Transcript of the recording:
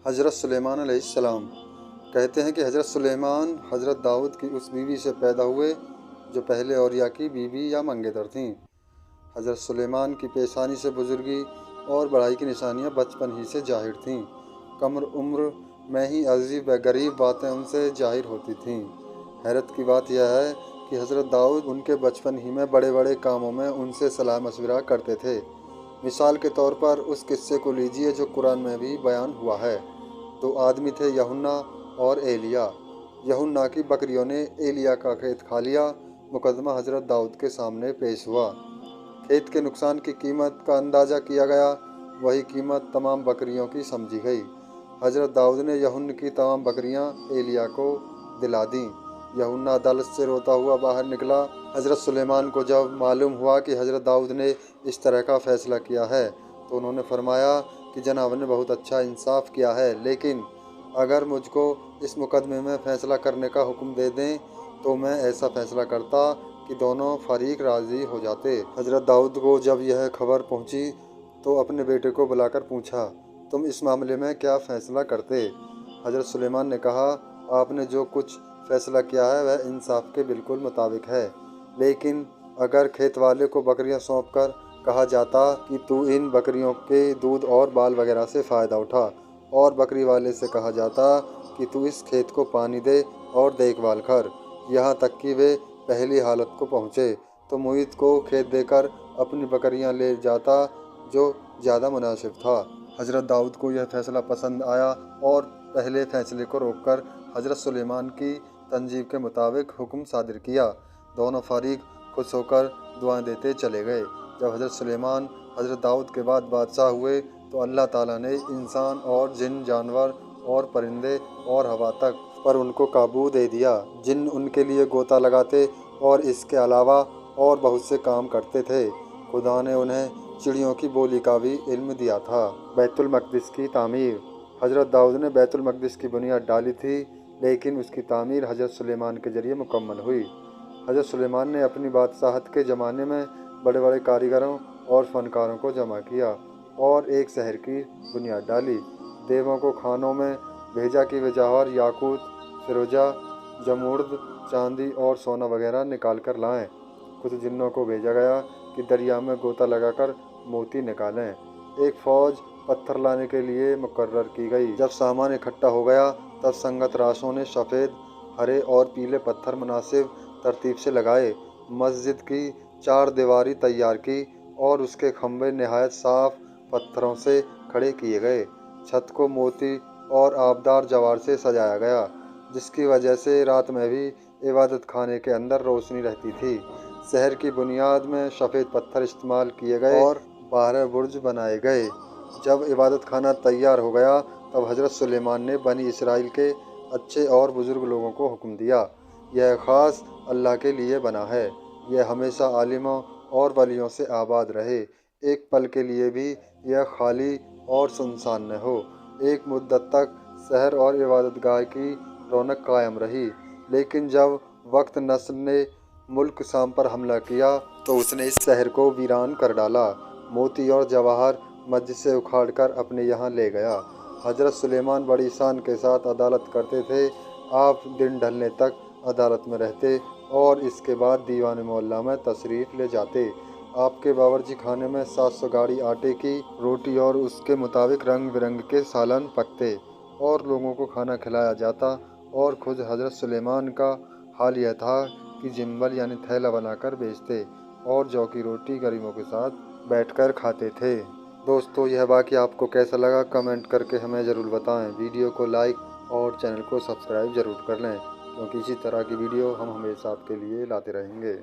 حضرت سلیمان علیہ السلام کہتے ہیں کہ حضرت سلیمان حضرت داؤد کی اس بیوی سے پیدا ہوئے جو پہلے اولیاء کی بیوی یا منگیتر تھیں۔ حضرت سلیمان کی پیشانی سے بزرگی اور بڑائی کی نشانیاں بچپن ہی سے ظاہر تھیں۔ کم عمر میں ہی عجیب و غریب باتیں ان سے ظاہر ہوتی تھیں۔ حیرت کی بات یہ ہے کہ حضرت داؤد ان کے بچپن ہی میں بڑے بڑے کاموں میں ان سے صلاح مشورہ کرتے تھے۔ مثال کے طور پر اس قصے کو لیجیے جو قرآن میں بھی بیان ہوا ہے۔ 2 آدمی تھے، یحنا اور ایلیا۔ یحنا کی بکریوں نے ایلیا کا کھیت کھا لیا۔ مقدمہ حضرت داؤد کے سامنے پیش ہوا۔ کھیت کے نقصان کی قیمت کا اندازہ کیا گیا، وہی قیمت تمام بکریوں کی سمجھی گئی۔ حضرت داؤد نے یحنا کی تمام بکریاں ایلیا کو دلا دیں۔ یحنا عدالت سے روتا ہوا باہر نکلا۔ حضرت سلیمان کو جب معلوم ہوا کہ حضرت داؤد نے اس طرح کا فیصلہ کیا ہے تو انہوں نے فرمایا کہ جناب نے بہت اچھا انصاف کیا ہے، لیکن اگر مجھ کو اس مقدمے میں فیصلہ کرنے کا حکم دے دیں تو میں ایسا فیصلہ کرتا کہ دونوں فریق راضی ہو جاتے۔ حضرت داؤد کو جب یہ خبر پہنچی تو اپنے بیٹے کو بلا کر پوچھا، تم اس معاملے میں کیا فیصلہ کرتے؟ حضرت سلیمان نے کہا، آپ نے جو کچھ فیصلہ کیا ہے وہ انصاف کے بالکل مطابق ہے، لیکن اگر کھیت والے کو بکریاں سونپ کر کہا جاتا کہ تو ان بکریوں کے دودھ اور بال وغیرہ سے فائدہ اٹھا، اور بکری والے سے کہا جاتا کہ تو اس کھیت کو پانی دے اور دیکھ بھال کر یہاں تک کہ وہ پہلی حالت کو پہنچے، تو معیط کو کھیت دے کر اپنی بکریاں لے جاتا جو زیادہ مناسب تھا۔ حضرت داؤد کو یہ فیصلہ پسند آیا اور پہلے فیصلے کو روک کر حضرت سلیمان کی تنظیم کے مطابق حکم صادر کیا۔ دونوں فریق خوش ہو کر دعائیں دیتے چلے گئے۔ جب حضرت سلیمان حضرت داؤد کے بعد بادشاہ ہوئے تو اللہ تعالیٰ نے انسان اور جن، جانور اور پرندے اور ہوا تک پر ان کو قابو دے دیا۔ جن ان کے لیے غوطہ لگاتے اور اس کے علاوہ اور بہت سے کام کرتے تھے۔ خدا نے انہیں چڑیوں کی بولی کا بھی علم دیا تھا۔ بیت المقدس کی تعمیر۔ حضرت داؤد نے بیت المقدس کی بنیاد ڈالی تھی، لیکن اس کی تعمیر حضرت سلیمان کے ذریعے مکمل ہوئی۔ حضرت سلیمان نے اپنی بادشاہت کے زمانے میں بڑے بڑے کاریگروں اور فنکاروں کو جمع کیا اور ایک شہر کی بنیاد ڈالی۔ دیووں کو خانوں میں بھیجا کہ وہ جواہر، یاقوت، فیروزہ، زمرد، چاندی اور سونا وغیرہ نکال کر لائیں۔ کچھ جنوں کو بھیجا گیا کہ دریا میں غوطہ لگا کر موتی نکالیں۔ ایک فوج پتھر لانے کے لیے مقرر کی گئی۔ جب سامان اکٹھا ہو گیا تب سنگت راشوں نے سفید، ہرے اور پیلے پتھر مناسب ترتیب سے لگائے۔ مسجد کی 4 دیواری تیار کی اور اس کے کھمبے نہایت صاف پتھروں سے کھڑے کیے گئے۔ چھت کو موتی اور آبدار جواہر سے سجایا گیا، جس کی وجہ سے رات میں بھی عبادت خانے کے اندر روشنی رہتی تھی۔ شہر کی بنیاد میں سفید پتھر استعمال کیے گئے اور 12 برج بنائے گئے۔ جب عبادت خانہ تیار ہو گیا تب حضرت سلیمان نے بنی اسرائیل کے اچھے اور بزرگ لوگوں کو حکم دیا، یہ خاص اللہ کے لیے بنا ہے، یہ ہمیشہ عالموں اور ولیوں سے آباد رہے، ایک پل کے لیے بھی یہ خالی اور سنسان نہ ہو۔ ایک مدت تک شہر اور عبادت گاہ کی رونق قائم رہی، لیکن جب وقت نصر نے ملک شام پر حملہ کیا تو اس نے اس شہر کو ویران کر ڈالا۔ موتی اور جواہر مسجد سے اکھاڑ کر اپنے یہاں لے گیا۔ حضرت سلیمان بڑی شان کے ساتھ عدالت کرتے تھے۔ آپ دن ڈھلنے تک عدالت میں رہتے اور اس کے بعد دیوان معلیٰ میں تشریف لے جاتے۔ آپ کے باورچی خانے میں 700 گاڑی آٹے کی روٹی اور اس کے مطابق رنگ برنگ کے سالن پکتے اور لوگوں کو کھانا کھلایا جاتا، اور خود حضرت سلیمان کا حال یہ تھا کہ جنبل یعنی تھیلا بنا کر بیچتے اور جو کی روٹی غریبوں کے ساتھ بیٹھ کر کھاتے تھے۔ دوستو، یہ واقعہ آپ کو کیسا لگا کمنٹ کر کے ہمیں ضرور بتائیں۔ ویڈیو کو لائک اور چینل کو سبسکرائب ضرور کر لیں، کیونکہ اسی طرح کی ویڈیو ہم ہمیشہ آپ کے لیے لاتے رہیں گے۔